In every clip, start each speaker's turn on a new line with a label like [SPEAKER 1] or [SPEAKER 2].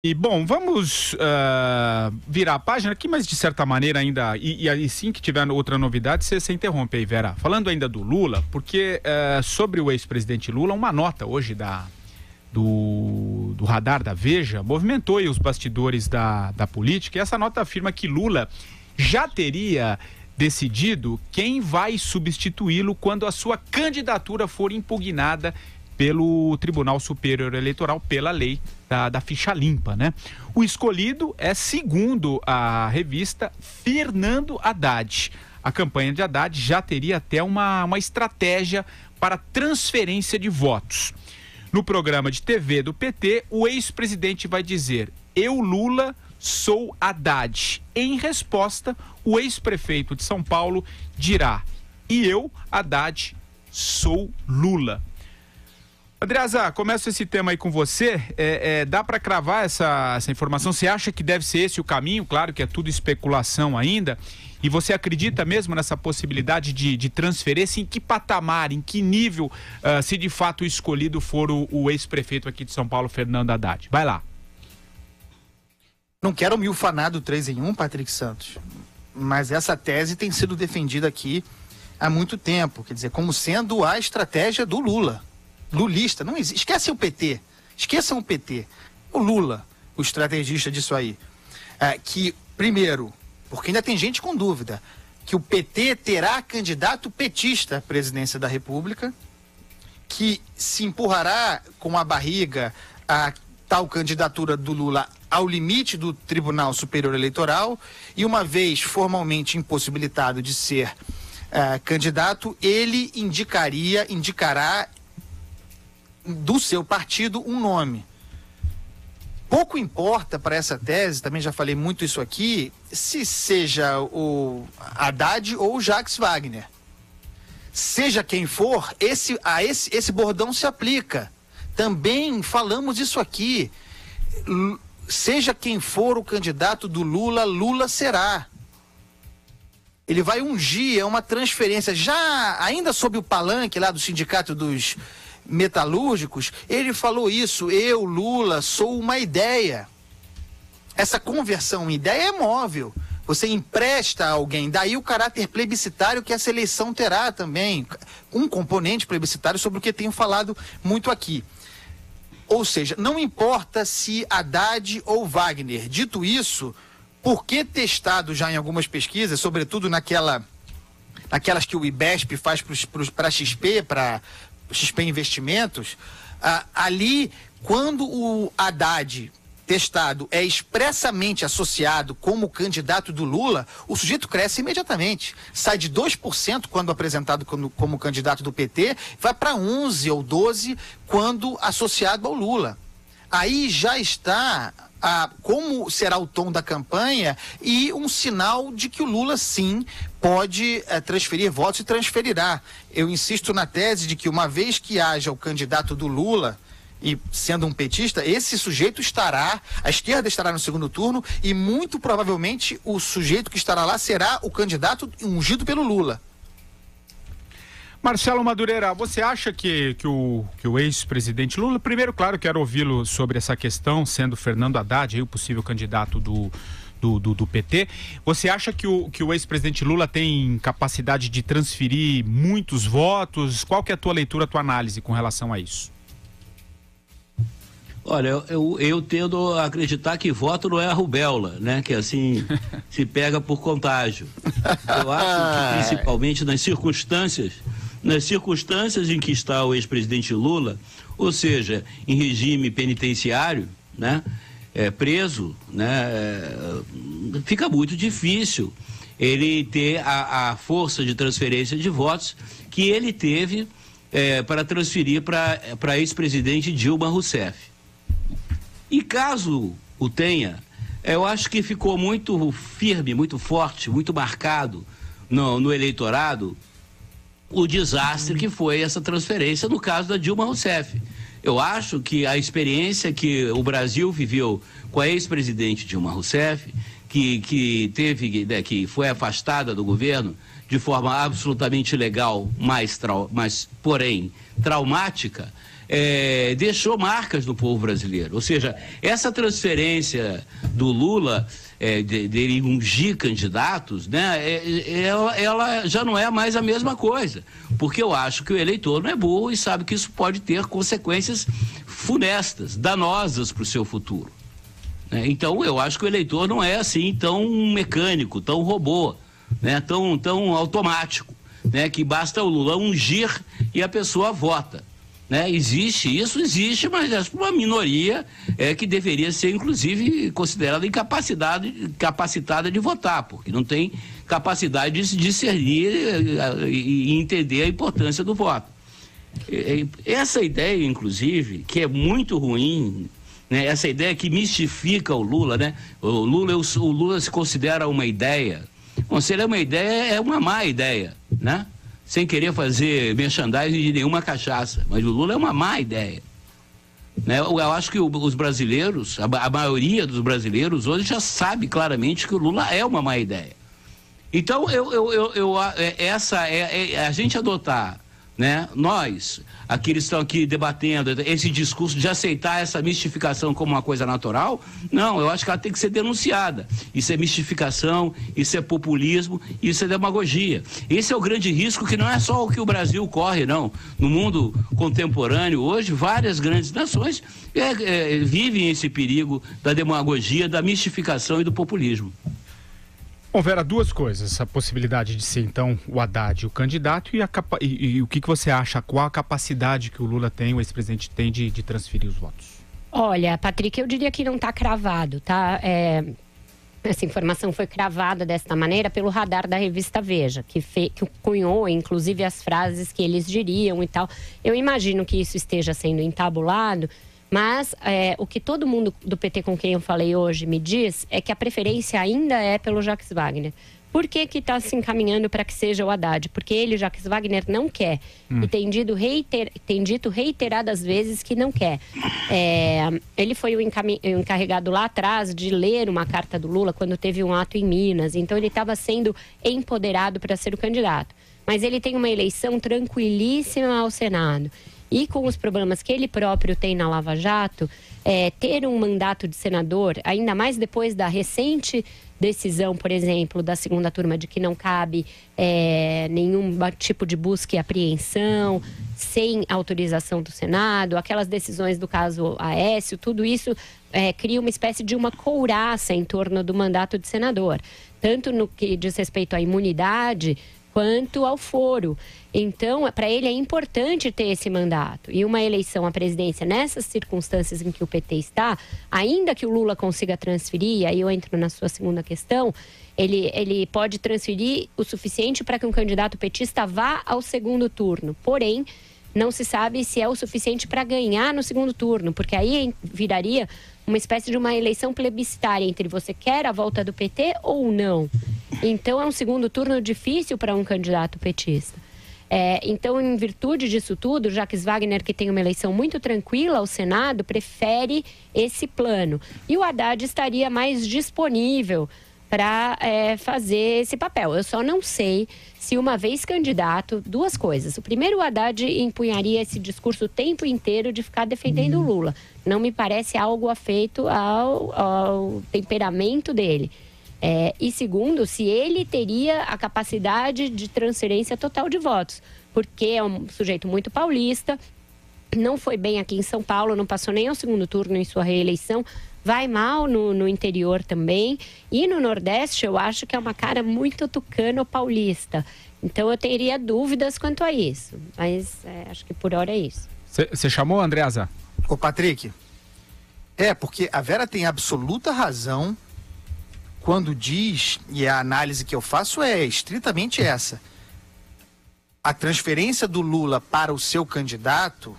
[SPEAKER 1] E, bom, vamos virar a página aqui, mas de certa maneira ainda, e aí sim que tiver outra novidade, você interrompe aí, Vera. Falando ainda do Lula, porque sobre o ex-presidente Lula, uma nota hoje do radar da Veja movimentou aí os bastidores da política, e essa nota afirma que Lula já teria decidido quem vai substituí-lo quando a sua candidatura for impugnada pelo Tribunal Superior Eleitoral, pela lei da ficha limpa, né? O escolhido é, segundo a revista, Fernando Haddad. A campanha de Haddad já teria até uma estratégia para transferência de votos. No programa de TV do PT, o ex-presidente vai dizer: eu, Lula, sou Haddad. Em resposta, o ex-prefeito de São Paulo dirá: e eu, Haddad, sou Lula. Andreasa, começo esse tema aí com você. Dá para cravar essa informação? Você acha que deve ser esse o caminho? Claro que é tudo especulação ainda. E você acredita mesmo nessa possibilidade de transferência? Em que patamar, em que nível, se de fato o escolhido for o ex-prefeito aqui de São Paulo, Fernando Haddad? Vai lá.
[SPEAKER 2] Não quero me ufanar do 3 em 1, Patrick Santos, mas essa tese tem sido defendida aqui há muito tempo, quer dizer, como sendo a estratégia do Lula. Lulista, não existe. Esquecem o PT. Esqueçam o PT. O Lula, o estrategista disso aí. Que, primeiro, porque ainda tem gente com dúvida, que o PT terá candidato petista à presidência da República, que se empurrará com a barriga a tal candidatura do Lula ao limite do Tribunal Superior Eleitoral, e uma vez formalmente impossibilitado de ser candidato, ele indicará do seu partido um nome. Pouco importa para essa tese, também já falei muito isso aqui, se seja o Haddad ou o Jacques Wagner. Seja quem for, esse bordão se aplica. Também falamos isso aqui. Seja quem for o candidato do Lula, Lula será. Ele vai ungir, é uma transferência. Já ainda sob o palanque lá do Sindicato dos Metalúrgicos, ele falou isso: eu, Lula, sou uma ideia. Essa conversão em ideia é móvel. Você empresta a alguém, daí o caráter plebiscitário que essa eleição terá também, um componente plebiscitário sobre o que tenho falado muito aqui. Ou seja, não importa se Haddad ou Wagner. Dito isso, porque testado já em algumas pesquisas, sobretudo naquelas que o IBESP faz para a XP, para XP Investimentos, ali, quando o Haddad testado é expressamente associado como candidato do Lula, o sujeito cresce imediatamente. Sai de 2% quando apresentado como candidato do PT, vai para 11 ou 12 quando associado ao Lula. Aí já está como será o tom da campanha e um sinal de que o Lula, sim, pode transferir votos e transferirá. Eu insisto na tese de que uma vez que haja o candidato do Lula, e sendo um petista, esse sujeito estará, a esquerda estará no segundo turno e muito provavelmente o sujeito que estará lá será o candidato ungido pelo Lula.
[SPEAKER 1] Marcelo Madureira, você acha que o ex-presidente Lula, primeiro, claro, quero ouvi-lo sobre essa questão, sendo Fernando Haddad aí o possível candidato do PT, você acha que o ex-presidente Lula tem capacidade de transferir muitos votos? Qual que é a tua leitura, a tua análise com relação a isso?
[SPEAKER 3] Olha, eu tendo a acreditar que voto não é a rubéola, né? Que assim se pega por contágio. Eu acho que principalmente nas circunstâncias em que está o ex-presidente Lula, ou seja, em regime penitenciário, né? Preso, né? Fica muito difícil ele ter a força de transferência de votos que ele teve para transferir para a ex-presidente Dilma Rousseff. E caso o tenha, eu acho que ficou muito firme, muito forte, muito marcado no eleitorado o desastre que foi essa transferência no caso da Dilma Rousseff. Eu acho que a experiência que o Brasil viveu com a ex-presidente Dilma Rousseff, que foi afastada do governo de forma absolutamente ilegal, mas porém traumática, deixou marcas no povo brasileiro. Ou seja, essa transferência do Lula, dele ungir candidatos, né, ela já não é mais a mesma coisa, porque eu acho que o eleitor não é burro e sabe que isso pode ter consequências funestas, danosas para o seu futuro. Então, eu acho que o eleitor não é assim tão mecânico, tão robô, né, tão automático, né, que basta o Lula ungir e a pessoa vota. Né? Existe, mas é uma minoria que deveria ser, inclusive, considerada incapacitada de votar, porque não tem capacidade de discernir e entender a importância do voto. Essa ideia, inclusive, que é muito ruim, né? Essa ideia que mistifica o Lula, né? O Lula se considera uma ideia. Bom, se ele é uma ideia, é uma má ideia, né? Sem querer fazer merchandising de nenhuma cachaça, mas o Lula é uma má ideia, né? Eu acho que os brasileiros, a maioria dos brasileiros hoje já sabe claramente que o Lula é uma má ideia. Então, a gente adotar, né, nós, aqueles que estão aqui debatendo esse discurso de aceitar essa mistificação como uma coisa natural, não, eu acho que ela tem que ser denunciada. Isso é mistificação, isso é populismo, isso é demagogia. Esse é o grande risco, que não é só o que o Brasil corre, não. No mundo contemporâneo, hoje, várias grandes nações vivem esse perigo da demagogia, da mistificação e do populismo.
[SPEAKER 1] Bom, Vera, duas coisas. A possibilidade de ser, então, o Haddad o candidato e o que você acha, qual a capacidade que o Lula tem, o ex-presidente tem de transferir os votos?
[SPEAKER 4] Olha, Patrick, eu diria que não está cravado, tá? Essa informação foi cravada desta maneira pelo radar da revista Veja, que cunhou, inclusive, as frases que eles diriam e tal. Eu imagino que isso esteja sendo entabulado, mas o que todo mundo do PT com quem eu falei hoje me diz é que a preferência ainda é pelo Jacques Wagner. Por que está se encaminhando para que seja o Haddad? Porque ele, Jacques Wagner, não quer. E tem dito reiteradas vezes que não quer. Ele foi o encarregado lá atrás de ler uma carta do Lula quando teve um ato em Minas. Então, ele estava sendo empoderado para ser o candidato. Mas ele tem uma eleição tranquilíssima ao Senado. E com os problemas que ele próprio tem na Lava Jato, ter um mandato de senador, ainda mais depois da recente decisão, por exemplo, da segunda turma de que não cabe nenhum tipo de busca e apreensão, sem autorização do Senado, aquelas decisões do caso Aécio, tudo isso cria uma espécie de uma couraça em torno do mandato de senador, tanto no que diz respeito à imunidade quanto ao foro. Então, para ele é importante ter esse mandato. E uma eleição à presidência nessas circunstâncias em que o PT está, ainda que o Lula consiga transferir, aí eu entro na sua segunda questão, ele pode transferir o suficiente para que um candidato petista vá ao segundo turno. Porém, não se sabe se é o suficiente para ganhar no segundo turno, porque aí viraria uma espécie de uma eleição plebiscitária entre você quer a volta do PT ou não. Então, é um segundo turno difícil para um candidato petista. Então, em virtude disso tudo, Jacques Wagner, que tem uma eleição muito tranquila ao Senado, prefere esse plano. E o Haddad estaria mais disponível para fazer esse papel. Eu só não sei se, uma vez candidato, duas coisas. O primeiro, o Haddad empunharia esse discurso o tempo inteiro de ficar defendendo o Lula. Não me parece algo afeito ao temperamento dele. E segundo, se ele teria a capacidade de transferência total de votos, porque é um sujeito muito paulista, não foi bem aqui em São Paulo, não passou nem ao segundo turno em sua reeleição, vai mal no interior também, e no Nordeste eu acho que é uma cara muito tucano-paulista. Então eu teria dúvidas quanto a isso, mas acho que por hora é isso.
[SPEAKER 1] Você chamou, Andreasa?
[SPEAKER 2] Ô, Patrick, porque a Vera tem absoluta razão quando diz, e a análise que eu faço é estritamente essa: a transferência do Lula para o seu candidato,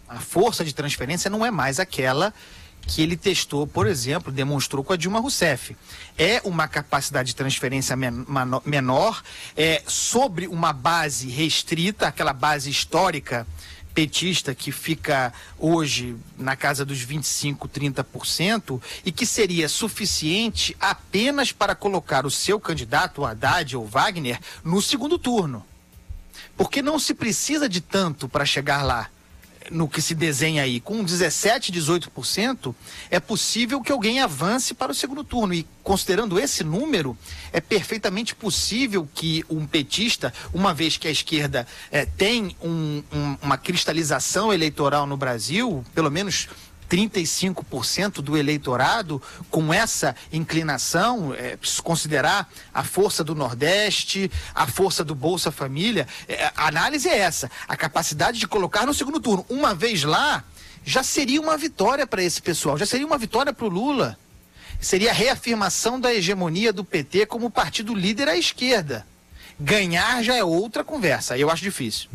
[SPEAKER 2] a força de transferência não é mais aquela que ele testou, por exemplo, demonstrou com a Dilma Rousseff. É uma capacidade de transferência menor, sobre uma base restrita, aquela base histórica petista que fica hoje na casa dos 25%, 30%, e que seria suficiente apenas para colocar o seu candidato, o Haddad ou Wagner, no segundo turno. Porque não se precisa de tanto para chegar lá. no que se desenha aí, com 17%, 18%, é possível que alguém avance para o segundo turno. E considerando esse número, é perfeitamente possível que um petista, uma vez que a esquerda tem uma cristalização eleitoral no Brasil, pelo menos 35% do eleitorado com essa inclinação, preciso considerar a força do Nordeste, a força do Bolsa Família, a análise é essa, a capacidade de colocar no segundo turno. Uma vez lá, já seria uma vitória para esse pessoal, já seria uma vitória para o Lula. Seria a reafirmação da hegemonia do PT como partido líder à esquerda. Ganhar já é outra conversa, eu acho difícil.